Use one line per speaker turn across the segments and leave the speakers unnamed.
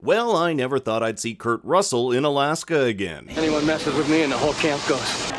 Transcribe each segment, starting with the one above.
Well, I never thought I'd see Kurt Russell in Alaska again.
Anyone messes with me and the whole camp goes.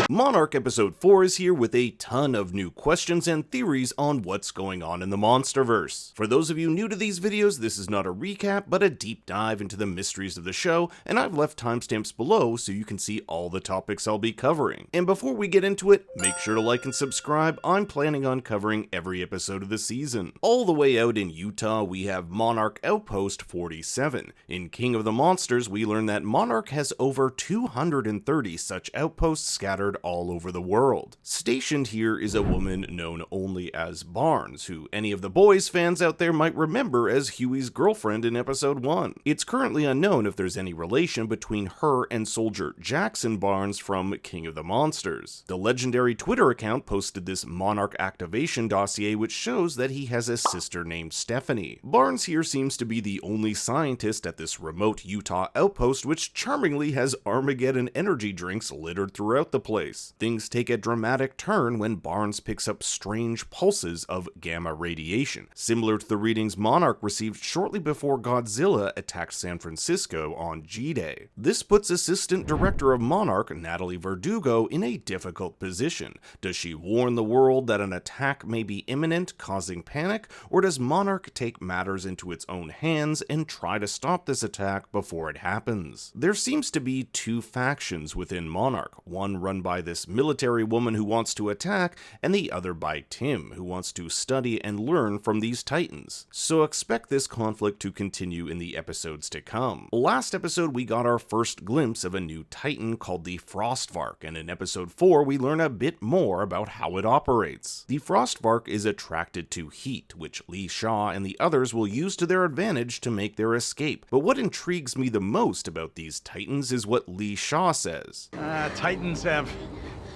Monarch Episode 4 is here with a ton of new questions and theories on what's going on in the Monsterverse. For those of you new to these videos, this is not a recap, but a deep dive into the mysteries of the show, and I've left timestamps below so you can see all the topics I'll be covering. And before we get into it, make sure to like and subscribe. I'm planning on covering every episode of the season. All the way out in Utah, we have Monarch Outpost 47. In King of the Monsters, we learn that Monarch has over 230 such outposts scattered all over the world. Stationed here is a woman known only as Barnes, who any of the boys fans out there might remember as Huey's girlfriend in episode 1. It's currently unknown if there's any relation between her and soldier Jackson Barnes from King of the Monsters. The legendary Twitter account posted this Monarch activation dossier which shows that he has a sister named Stephanie. Barnes here seems to be the only scientist at this remote Utah outpost, which charmingly has Armageddon energy drinks littered throughout the place. Things take a dramatic turn when Barnes picks up strange pulses of gamma radiation, similar to the readings Monarch received shortly before Godzilla attacked San Francisco on G-Day. This puts Assistant Director of Monarch, Natalie Verdugo, in a difficult position. Does she warn the world that an attack may be imminent, causing panic, or does Monarch take matters into its own hands and try to stop this attack before it happens? There seems to be two factions within Monarch, one run by this military woman who wants to attack, and the other by Tim, who wants to study and learn from these titans. So expect this conflict to continue in the episodes to come. Last episode we got our first glimpse of a new titan called the Vark, and in episode 4 we learn a bit more about how it operates. The Vark is attracted to heat, which Lee Shaw and the others will use to their advantage to make their escape. But what intrigues me the most about these titans is what Lee Shaw says.
Titans have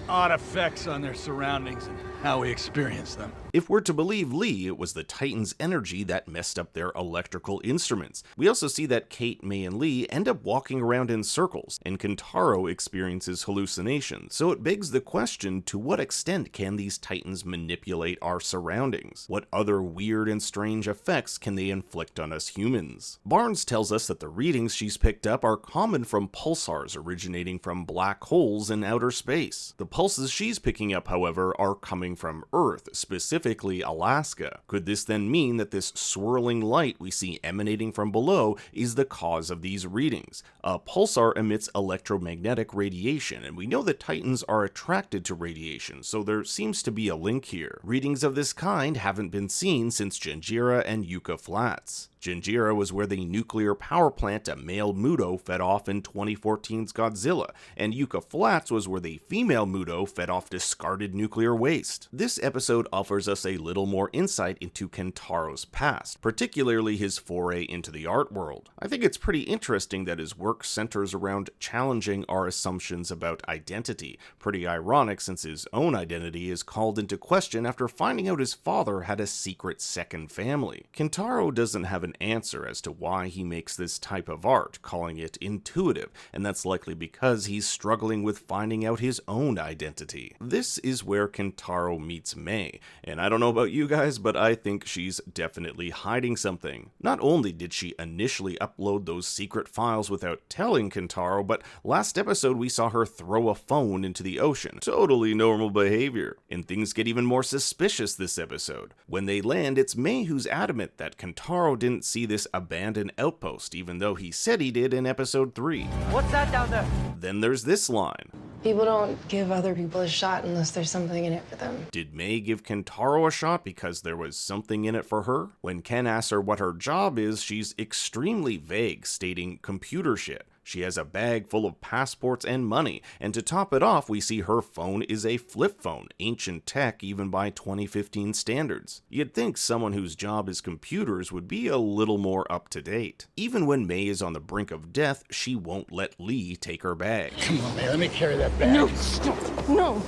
odd effects on their surroundings and how we experience them.
If we're to believe Lee, it was the Titans' energy that messed up their electrical instruments. We also see that Kate, May, and Lee end up walking around in circles, and Kentaro experiences hallucinations. So it begs the question, to what extent can these Titans manipulate our surroundings? What other weird and strange effects can they inflict on us humans? Barnes tells us that the readings she's picked up are common from pulsars originating from black holes in outer space. The pulses she's picking up, however, are coming from Earth, specifically Alaska. Could this then mean that this swirling light we see emanating from below is the cause of these readings? A pulsar emits electromagnetic radiation, and we know that Titans are attracted to radiation, so there seems to be a link here. Readings of this kind haven't been seen since Janjira and Yucca Flats. Janjira was where the nuclear power plant a male Muto fed off in 2014's Godzilla, and Yucca Flats was where the female Muto fed off discarded nuclear waste. This episode offers us a little more insight into Kentaro's past, particularly his foray into the art world. I think it's pretty interesting that his work centers around challenging our assumptions about identity. Pretty ironic since his own identity is called into question after finding out his father had a secret second family. Kentaro doesn't have an answer as to why he makes this type of art, calling it intuitive, and that's likely because he's struggling with finding out his own identity. This is where Kentaro meets May, and I don't know about you guys, but I think she's definitely hiding something. Not only did she initially upload those secret files without telling Kentaro, but last episode we saw her throw a phone into the ocean. Totally normal behavior. And things get even more suspicious this episode. When they land, it's May who's adamant that Kentaro didn't see this abandoned outpost, even though he said he did in episode 3.
What's that down there?
Then there's this line.
People don't give other people a shot unless there's something in it for them.
Did May give Kentaro a shot because there was something in it for her? When Ken asks her what her job is, she's extremely vague, stating computer shit. She has a bag full of passports and money, and to top it off, we see her phone is a flip phone, ancient tech even by 2015 standards. You'd think someone whose job is computers would be a little more up to date. Even when May is on the brink of death, she won't let Lee take her bag.
Come on, man, let me carry that bag.
No, stop, no.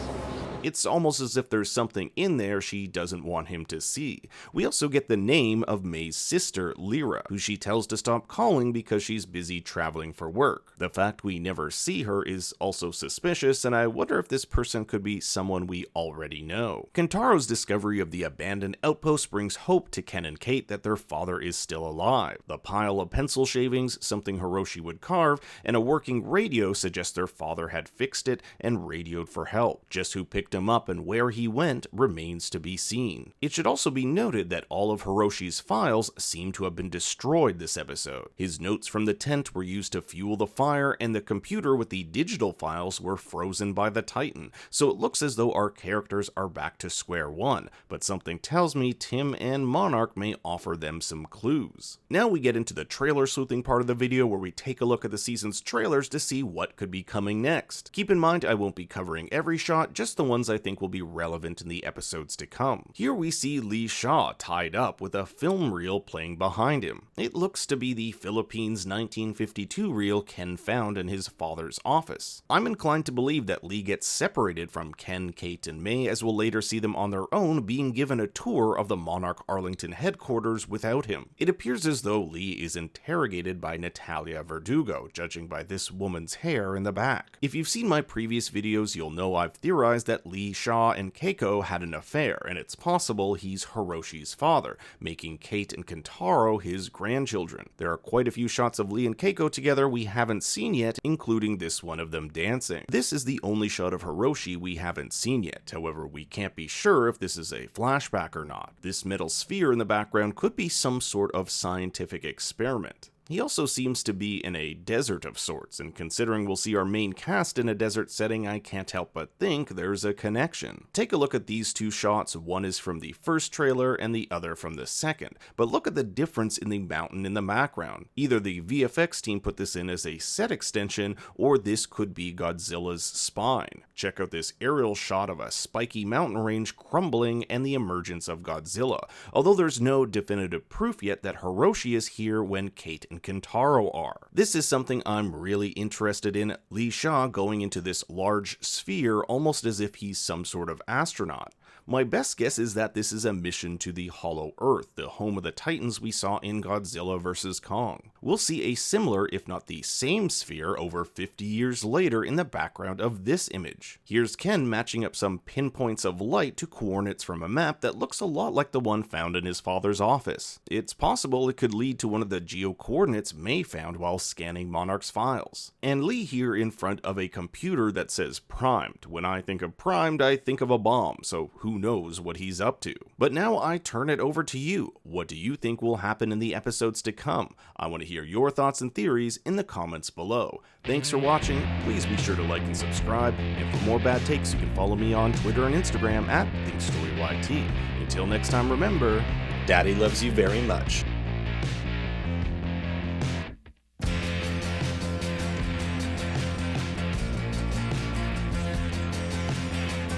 It's almost as if there's something in there she doesn't want him to see. We also get the name of May's sister, Lyra, who she tells to stop calling because she's busy traveling for work. The fact we never see her is also suspicious, and I wonder if this person could be someone we already know. Kentaro's discovery of the abandoned outpost brings hope to Ken and Kate that their father is still alive. The pile of pencil shavings, something Hiroshi would carve, and a working radio suggest their father had fixed it and radioed for help. Just who picked him up and where he went remains to be seen. It should also be noted that all of Hiroshi's files seem to have been destroyed this episode. His notes from the tent were used to fuel the fire, and the computer with the digital files were frozen by the Titan, so it looks as though our characters are back to square one, but something tells me Tim and Monarch may offer them some clues. Now we get into the trailer sleuthing part of the video, where we take a look at the season's trailers to see what could be coming next. Keep in mind I won't be covering every shot, just the ones I think will be relevant in the episodes to come. Here we see Lee Shaw tied up with a film reel playing behind him. It looks to be the Philippines 1952 reel Ken found in his father's office. I'm inclined to believe that Lee gets separated from Ken, Kate, and May, as we'll later see them on their own being given a tour of the Monarch Arlington headquarters without him. It appears as though Lee is interrogated by Natalia Verdugo, judging by this woman's hair in the back. If you've seen my previous videos, you'll know I've theorized that Lee Shaw and Keiko had an affair, and it's possible he's Hiroshi's father, making Kate and Kentaro his grandchildren. There are quite a few shots of Lee and Keiko together we haven't seen yet, including this one of them dancing. This is the only shot of Hiroshi we haven't seen yet, however we can't be sure if this is a flashback or not. This metal sphere in the background could be some sort of scientific experiment. He also seems to be in a desert of sorts, and considering we'll see our main cast in a desert setting, I can't help but think there's a connection. Take a look at these two shots, one is from the first trailer and the other from the second, but look at the difference in the mountain in the background. Either the VFX team put this in as a set extension, or this could be Godzilla's spine. Check out this aerial shot of a spiky mountain range crumbling and the emergence of Godzilla, although there's no definitive proof yet that Hiroshi is here when Kate and Kentaro are. This is something I'm really interested in, Lee Shaw going into this large sphere almost as if he's some sort of astronaut. My best guess is that this is a mission to the Hollow Earth, the home of the Titans we saw in Godzilla vs. Kong. We'll see a similar, if not the same sphere over 50 years later in the background of this image. Here's Ken matching up some pinpoints of light to coordinates from a map that looks a lot like the one found in his father's office. It's possible it could lead to one of the geo-coordinates May found while scanning Monarch's files. And Lee here in front of a computer that says primed. When I think of primed, I think of a bomb, so who knows what he's up to. But now I turn it over to you. What do you think will happen in the episodes to come? I want to hear your thoughts and theories in the comments below. Thanks for watching. Please be sure to like and subscribe. And for more bad takes, you can follow me on Twitter and Instagram at ThinkStoryYT. Until next time, remember, Daddy loves you very much.